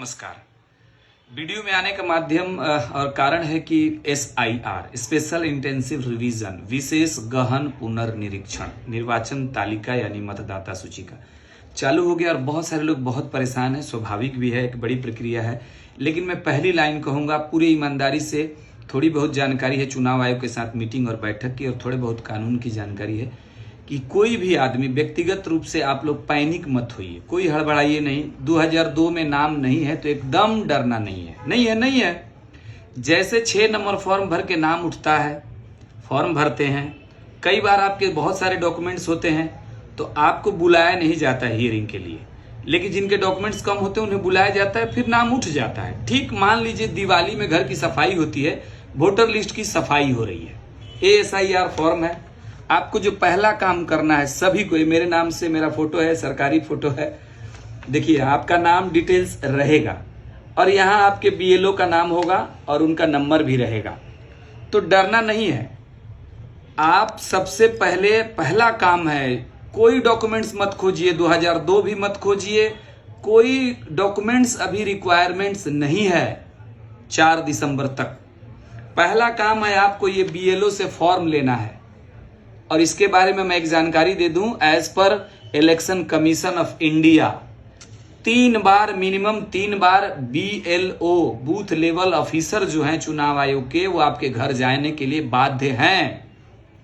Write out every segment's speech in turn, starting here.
नमस्कार। वीडियो में आने का माध्यम और कारण है कि SIR स्पेशल इंटेंसिव रिवीजन विशेष गहन पुनर्निरीक्षण निर्वाचन तालिका यानी मतदाता सूची का चालू हो गया और बहुत सारे लोग बहुत परेशान हैं। स्वाभाविक भी है, एक बड़ी प्रक्रिया है। लेकिन मैं पहली लाइन कहूँगा पूरी ईमानदारी से, थोड़ी बहुत जानकारी है चुनाव आयोग के साथ मीटिंग और बैठक की और थोड़े बहुत कानून की जानकारी है कि कोई भी आदमी व्यक्तिगत रूप से आप लोग पैनिक मत होइए, कोई हड़बड़ाइए नहीं। 2002 में नाम नहीं है तो एकदम डरना नहीं है। जैसे 6 नंबर फॉर्म भर के नाम उठता है, फॉर्म भरते हैं, कई बार आपके बहुत सारे डॉक्यूमेंट्स होते हैं तो आपको बुलाया नहीं जाता है हियरिंग के लिए, लेकिन जिनके डॉक्यूमेंट्स कम होते हैं उन्हें बुलाया जाता है, फिर नाम उठ जाता है। ठीक मान लीजिए दिवाली में घर की सफाई होती है, वोटर लिस्ट की सफाई हो रही है, SIR फॉर्म है। आपको जो पहला काम करना है सभी को, मेरे नाम से मेरा फोटो है, सरकारी फोटो है, देखिए आपका नाम डिटेल्स रहेगा और यहाँ आपके BLO का नाम होगा और उनका नंबर भी रहेगा, तो डरना नहीं है। आप सबसे पहला काम है कोई डॉक्यूमेंट्स मत खोजिए, 2002 भी मत खोजिए, कोई डॉक्यूमेंट्स अभी रिक्वायरमेंट्स नहीं है 4 दिसंबर तक। पहला काम है आपको ये BLO से फॉर्म लेना है और इसके बारे में मैं एक जानकारी दे दूं, एज पर इलेक्शन कमीशन ऑफ इंडिया 3 बार मिनिमम 3 बार BLO बूथ लेवल ऑफिसर जो हैं चुनाव आयोग के, वो आपके घर जाने के लिए बाध्य हैं।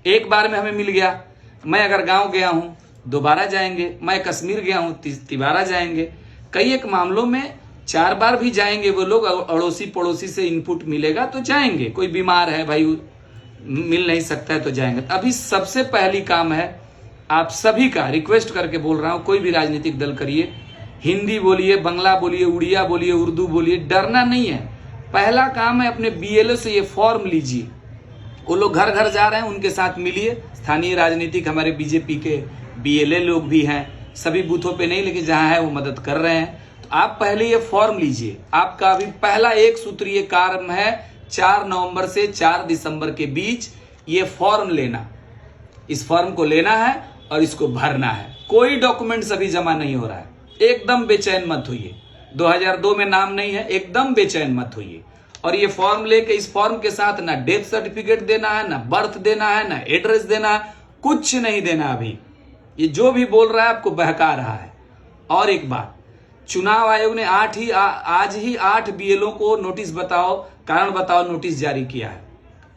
एक बार में हमें मिल गया, मैं अगर गांव गया हूं दोबारा जाएंगे, मैं कश्मीर गया हूं तिबारा जाएंगे, कई एक मामलों में 4 बार भी जाएंगे वो लोग। अड़ोसी पड़ोसी से इनपुट मिलेगा तो जाएंगे, कोई बीमार है भाई मिल नहीं सकता है तो जाएंगे। अभी सबसे पहली काम है, आप सभी का रिक्वेस्ट करके बोल रहा हूं, कोई भी राजनीतिक दल करिए, हिंदी बोलिए, बंगला बोलिए, उड़िया बोलिए, उर्दू बोलिए, डरना नहीं है। पहला काम है अपने BLO से ये फॉर्म लीजिए। वो लोग घर घर जा रहे हैं, उनके साथ मिलिए। स्थानीय राजनीतिक हमारे BJP के BLA लोग भी हैं, सभी बूथों पे नहीं लेकिन जहां है वो मदद कर रहे हैं। तो आप पहले ये फॉर्म लीजिए। आपका अभी पहला एक सूत्रीय कार्य है 4 नवंबर से 4 दिसंबर के बीच ये फॉर्म लेना। इस फॉर्म को लेना है और इसको भरना है। कोई डॉक्यूमेंट्स अभी जमा नहीं हो रहा है, एकदम बेचैन मत होइए। 2002 में नाम नहीं है, एकदम बेचैन मत होइए। और ये फॉर्म लेके इस फॉर्म के साथ ना डेथ सर्टिफिकेट देना है, ना बर्थ देना है, ना एड्रेस देना है, कुछ नहीं देना। अभी ये जो भी बोल रहा है आपको बहका रहा है। और एक बात, चुनाव आयोग ने आज ही 8 BLO को नोटिस कारण बताओ नोटिस जारी किया है।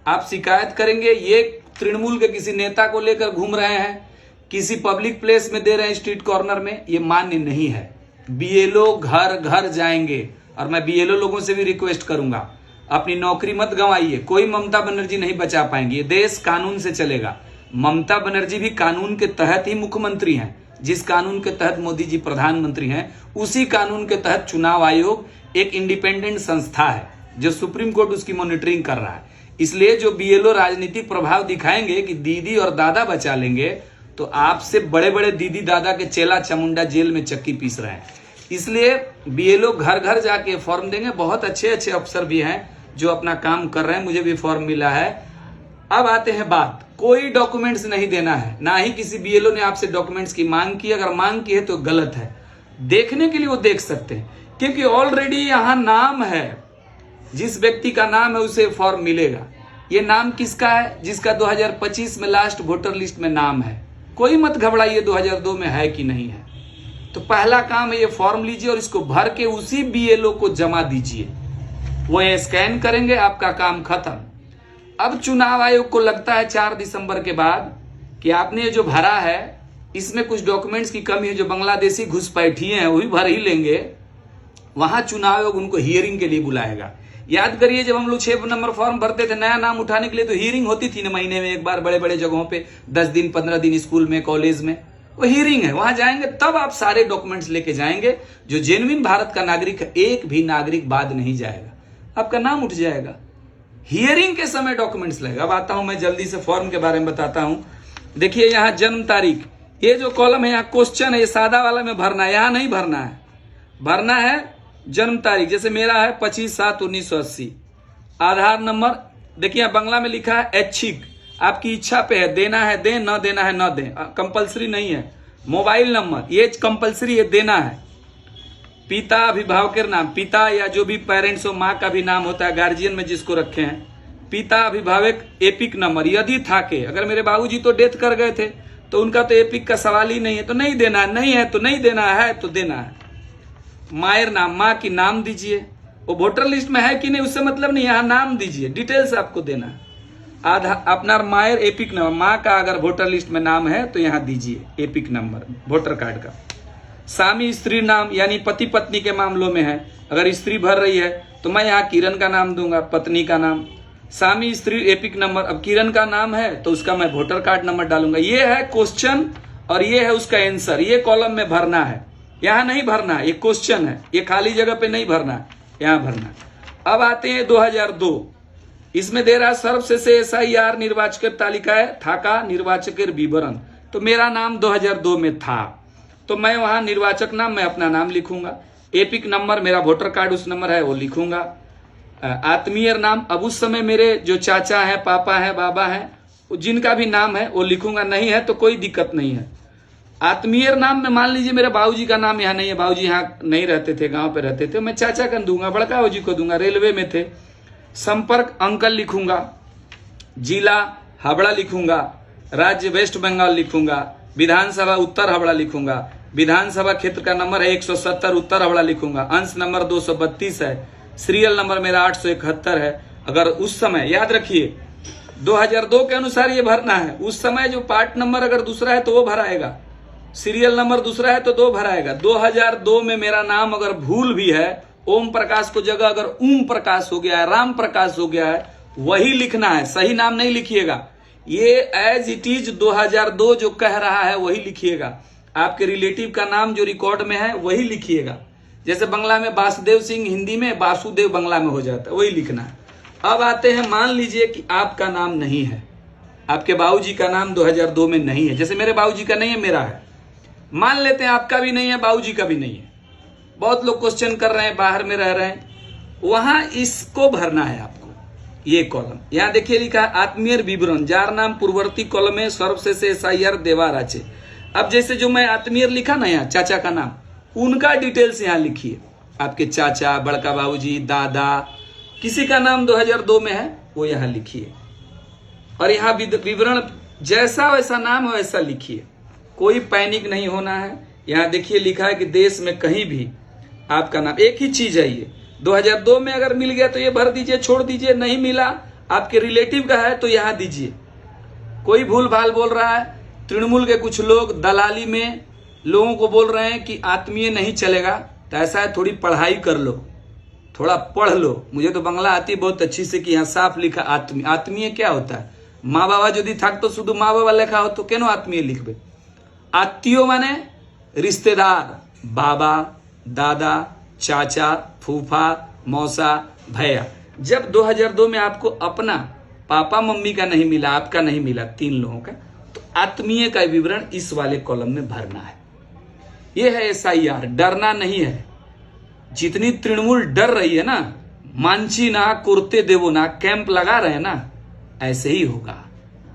आप शिकायत करेंगे, ये तृणमूल के किसी नेता को लेकर घूम रहे हैं, किसी पब्लिक प्लेस में दे रहे हैं, स्ट्रीट कॉर्नर में, ये मान्य नहीं है। BLO घर घर जाएंगे और मैं BLO लोगों से भी रिक्वेस्ट करूंगा, अपनी नौकरी मत गंवाइए। कोई ममता बनर्जी नहीं बचा पाएंगी, ये देश कानून से चलेगा। ममता बनर्जी भी कानून के तहत ही मुख्यमंत्री हैं। जिस कानून के तहत मोदी जी प्रधानमंत्री हैं, उसी कानून के तहत चुनाव आयोग एक इंडिपेंडेंट संस्था है जो सुप्रीम कोर्ट उसकी मॉनिटरिंग कर रहा है। इसलिए जो BLO राजनीतिक प्रभाव दिखाएंगे कि दीदी और दादा बचा लेंगे, तो आपसे बड़े बड़े दीदी दादा के चेला चामुंडा जेल में चक्की पीस रहे हैं। इसलिए BLO घर घर जाके फॉर्म देंगे। बहुत अच्छे अफसर भी हैं जो अपना काम कर रहे हैं, मुझे भी फॉर्म मिला है। अब आते हैं बात, कोई डॉक्यूमेंट्स नहीं देना है, ना ही किसी BLO ने आपसे डॉक्यूमेंट्स की मांग की। अगर मांग की है तो गलत है। देखने के लिए वो देख सकते हैं, क्योंकि ऑलरेडी यहां नाम है। जिस व्यक्ति का नाम है उसे फॉर्म मिलेगा। ये नाम किसका है? जिसका 2025 में लास्ट वोटर लिस्ट में नाम है। कोई मत घबराइए 2002 में है कि नहीं है। तो पहला काम है ये फॉर्म लीजिए और इसको भर के उसी BLO को जमा दीजिए। वो ये स्कैन करेंगे, आपका काम खत्म। अब चुनाव आयोग को लगता है 4 दिसंबर के बाद कि आपने ये जो भरा है इसमें कुछ डॉक्यूमेंट्स की कमी है, जो बांग्लादेशी घुसपैठिए हैं वो भी भर ही लेंगे। वहां चुनाव आयोग उनको हियरिंग के लिए बुलाएगा। याद करिए, जब हम लोग 6 नंबर फॉर्म भरते थे नया नाम उठाने के लिए, तो हियरिंग होती थी ना महीने में एक बार, बड़े बड़े जगहों पे 10 दिन 15 दिन, स्कूल में कॉलेज में वो हियरिंग है। वहां जाएंगे तब आप सारे डॉक्यूमेंट्स लेके जाएंगे। जो जेन्युइन भारत का नागरिक है, एक भी नागरिक बाद नहीं जाएगा, आपका नाम उठ जाएगा। हियरिंग के समय डॉक्यूमेंट्स लगेगा। अब आता हूं मैं जल्दी से फॉर्म के बारे में बताता हूं। देखिए यहाँ जन्म तारीख, ये जो कॉलम है यहाँ क्वेश्चन है, ये सादा वाला में भरना है, यहाँ नहीं भरना है। भरना है जन्म तारीख, जैसे मेरा है 25/7/1980। आधार नंबर, देखिए बंगला में लिखा है ऐच्छिक, आपकी इच्छा पे है, देना है दें, न देना है न दें, कंपलसरी नहीं है। मोबाइल नंबर ये कंपलसरी है, देना है। पिता अभिभावक के नाम, पिता या जो भी पेरेंट्स हो, माँ का भी नाम होता है, गार्जियन में जिसको रखे हैं, पिता अभिभावक एपिक नंबर यदि था के, अगर मेरे बाबूजी तो डेथ कर गए थे तो उनका तो एपिक का सवाल ही नहीं है, तो नहीं देना, नहीं है तो नहीं देना, है तो देना है। मायर नाम, माँ की नाम दीजिए, वो वोटर लिस्ट में है कि नहीं उससे मतलब नहीं, यहाँ नाम दीजिए, डिटेल्स आपको देना है। आधा अपना मायर एपिक नंबर, माँ का अगर वोटर लिस्ट में नाम है तो यहाँ दीजिए एपिक नंबर वोटर कार्ड का। स्वामी स्त्री नाम यानी पति पत्नी के मामलों में है, अगर स्त्री भर रही है तो मैं यहाँ किरण का नाम दूंगा, पत्नी का नाम। स्वामी स्त्री एपिक नंबर, अब किरण का नाम है तो उसका मैं वोटर कार्ड नंबर डालूंगा। ये है क्वेश्चन और ये है उसका आंसर, ये कॉलम में भरना है, यहाँ नहीं भरना है, ये क्वेश्चन है, ये खाली जगह पे नहीं भरना है, यहाँ भरना है। अब आते हैं 2002, इसमें दे रहा सर्वश्रेष्ठ SIR निर्वाचक तालिका था का निर्वाचक विवरण, तो मेरा नाम 2002 में था तो मैं वहां निर्वाचक नाम में अपना नाम लिखूंगा, एपिक नंबर मेरा वोटर कार्ड उस नंबर है वो लिखूंगा। आत्मीय नाम, अब उस समय मेरे जो चाचा है, पापा है, बाबा है, जिनका भी नाम है वो लिखूंगा, नहीं है तो कोई दिक्कत नहीं है। आत्मीय नाम में मान लीजिए मेरे बाबूजी का नाम यहाँ नहीं है, बाबूजी यहाँ नहीं रहते थे, गांव पे रहते थे, मैं चाचा का दूंगा, बड़का बाबूजी को दूंगा, रेलवे में थे। संपर्क अंकल लिखूंगा, जिला हावड़ा लिखूंगा, राज्य वेस्ट बंगाल लिखूंगा, विधानसभा उत्तर हावड़ा लिखूंगा, विधानसभा क्षेत्र का नंबर है 170 उत्तर हावड़ा लिखूंगा, अंश नंबर 232 है, सीरियल नंबर मेरा 871 है। अगर उस समय याद रखिए 2002 के अनुसार ये भरना है, उस समय जो पार्ट नंबर अगर दूसरा है तो वो भराएगा, सीरियल नंबर दूसरा है तो 2 भराएगा। 2002 में मेरा नाम अगर भूल भी है, ओम प्रकाश को जगह अगर ओम प्रकाश हो गया है, राम प्रकाश हो गया है, वही लिखना है, सही नाम नहीं लिखिएगा, ये एज इट इज 2002 जो कह रहा है वही लिखिएगा। आपके रिलेटिव का नाम जो रिकॉर्ड में है वही लिखिएगा, जैसे बंगला में वासुदेव सिंह हिंदी में वासुदेव बंगला में हो जाता है, वही लिखना है। अब आते हैं, मान लीजिए कि आपका नाम नहीं है, आपके बाबूजी का नाम 2002 में नहीं है, जैसे मेरे बाबूजी का नहीं है, मेरा है, मान लेते हैं आपका भी नहीं है, बाबूजी का भी नहीं है। बहुत लोग क्वेश्चन कर रहे हैं, बाहर में रह रहे हैं, वहां इसको भरना है आपको, ये कॉलम। यहाँ देखिए लिखा है आत्मीय विवरण, जार नाम पूर्ववर्ती कॉलम में सर्वश्रेष्ठ SIR देवा राचे। अब जैसे जो मैं आत्मीय लिखा ना यहाँ चाचा का नाम, उनका डिटेल्स यहाँ लिखिए, आपके चाचा, बड़का बाबूजी, दादा, किसी का नाम 2002 में है वो यहाँ लिखिए, और यहाँ विवरण जैसा वैसा नाम है वैसा लिखिए, कोई पैनिक नहीं होना है। यहाँ देखिए लिखा है कि देश में कहीं भी आपका नाम, एक ही चीज है ये, 2002 में अगर मिल गया तो ये भर दीजिए, छोड़ दीजिए, नहीं मिला आपके रिलेटिव का है तो यहाँ दीजिए। कोई भूल भाल बोल रहा है, तृणमूल के कुछ लोग दलाली में लोगों को बोल रहे हैं कि आत्मीय नहीं चलेगा, तो ऐसा है थोड़ी पढ़ाई कर लो, थोड़ा पढ़ लो। मुझे तो बंगला आती है बहुत अच्छी से कि यहाँ साफ लिखा आत्मीय। आत्मीय क्या होता है? माँ बाबा यदि था तो शुद्ध माँ बाबा लिखा हो तो क्यों आत्मीय लिखबे? आत्मीय माने रिश्तेदार, बाबा, दादा, चाचा, फूफा, मौसा, भैया। जब 2002 में आपको अपना पापा मम्मी का नहीं मिला, आपका नहीं मिला, 3 लोगों का, तो आत्मीय का विवरण इस वाले कॉलम में भरना है। यह है SIR, डरना नहीं है। जितनी तृणमूल डर रही है ना, मांची ना कुर्ते देवो ना कैंप लगा रहे हैं ना, ऐसे ही होगा।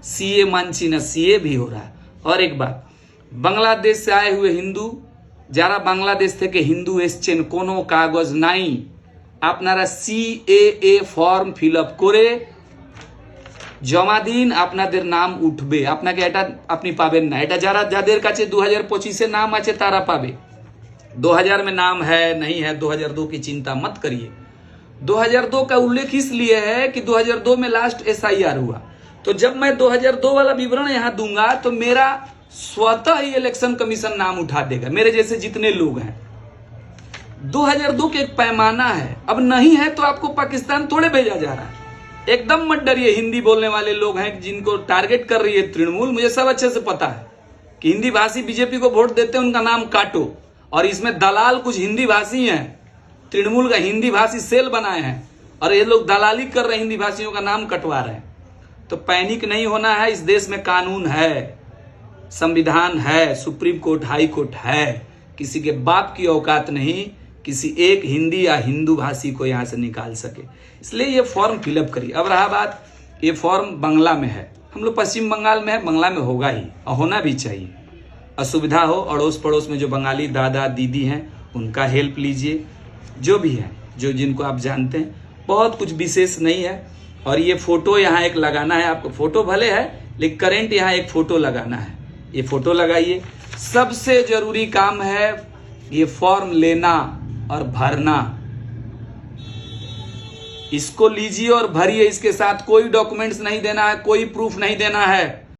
CA मांची ना CA भी हो रहा है। और एक बात, बांग्लादेश से आए हुए हिंदू, যারা বাংলাদেশ থেকে হিন্দু এসছেন, কোনো কাগজ নাই, আপনারা CAA ফর্ম ফিল আপ করে জমা দিন, আপনাদের নাম উঠবে। আপনাকে এটা আপনি পাবেন না, এটা যারা যাদের কাছে 2025 নাম আছে তারা পাবে। 2000 में नाम है नहीं है, 2002 की चिंता मत करिए। 2002 का उल्लेख इसलिए है कि 2002 में लास्ट SIR हुआ, तो जब मैं 2002 वाला विवरण यहाँ दूंगा तो मेरा स्वतः ही इलेक्शन कमीशन नाम उठा देगा, मेरे जैसे जितने लोग हैं। 2002 के एक पैमाना है, अब नहीं है तो आपको पाकिस्तान थोड़े भेजा जा रहा है। एकदम मत डरिए। हिंदी बोलने वाले लोग हैं जिनको टारगेट कर रही है तृणमूल, मुझे सब अच्छे से पता है कि हिंदी भाषी बीजेपी को वोट देते हैं, उनका नाम काटो। और इसमें दलाल कुछ हिंदी भाषी हैं, तृणमूल का हिंदी भाषी सेल बनाए हैं, और ये लोग दलाली कर रहे हैं, हिंदी भाषियों का नाम कटवा रहे हैं। तो पैनिक नहीं होना है। इस देश में कानून है, संविधान है, सुप्रीम कोर्ट, हाई कोर्ट है। किसी के बाप की औकात नहीं किसी एक हिंदी या हिंदू भाषी को यहाँ से निकाल सके, इसलिए ये फॉर्म फिलअप करिए। अब रहा बात, ये फॉर्म बांग्ला में है, हम लोग पश्चिम बंगाल में है, बांग्ला में होगा ही और होना भी चाहिए। असुविधा हो, अड़ोस पड़ोस में जो बंगाली दादा दीदी हैं उनका हेल्प लीजिए, जो भी है, जो जिनको आप जानते हैं। बहुत कुछ विशेष नहीं है। और ये फोटो यहाँ एक लगाना है आपको, फोटो भले है लेकिन करेंट यहाँ एक फोटो लगाना है, ये फोटो लगाइए। सबसे जरूरी काम है ये फॉर्म लेना और भरना, इसको लीजिए और भरिए। इसके साथ कोई डॉक्यूमेंट्स नहीं देना है, कोई प्रूफ नहीं देना है।